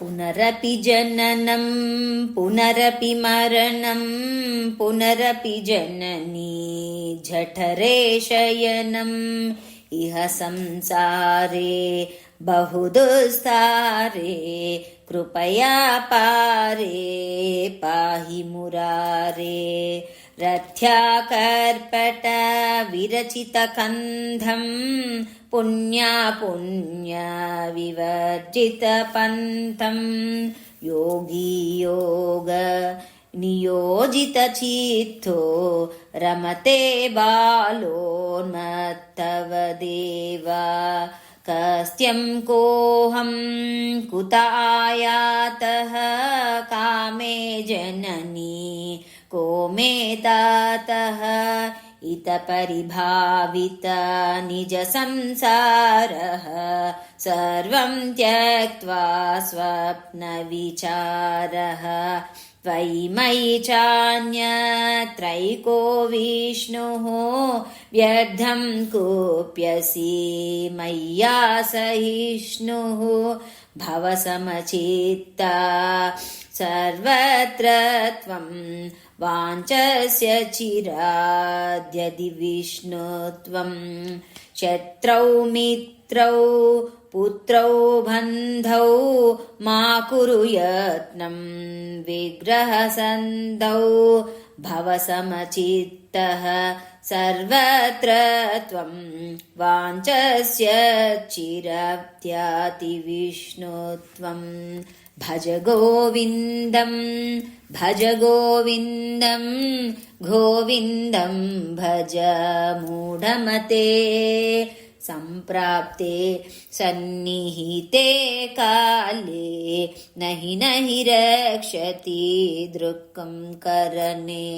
पुनरपि जननं पुनरपि मरणं पुनरपि जननी जठरे शयनम् इह संसारे बहुदुस्तारे कृपया पारे पाहि मुरारे रथ्याकर्पट विरचितकन्धं पुण्य विवर्जितपन्थं योगी योग नियोजितचित्तो रमते बालोन्मत्तव देवा कस्त्यं कोऽहं कुत आयातः कामे जननी को मे तातः इत परिभावित निज संसारः सर्वं त्यक्त्वा स्वप्नविचारः त्वयि मयि चान्यत्रैको विष्णुः व्यर्थं कुप्यसि मय्या सहिष्णुः भवसमचित्ता सर्वत्र त्वं वाञ्छस्य चिराद्यदि विष्णुत्वं शत्रौ मित्रौ पुत्रौ बन्धौ मा कुरु यत्नं विग्रहसन्धौ भवसमचित्तः सर्वत्र त्वं वाञ्छस्य चिराद्यदि विष्णुत्वं भज गोविन्दं गोविन्दं भज मूढमते सम्प्राप्ते सन्निहिते काले नहि रक्षति दृक्कं करणे।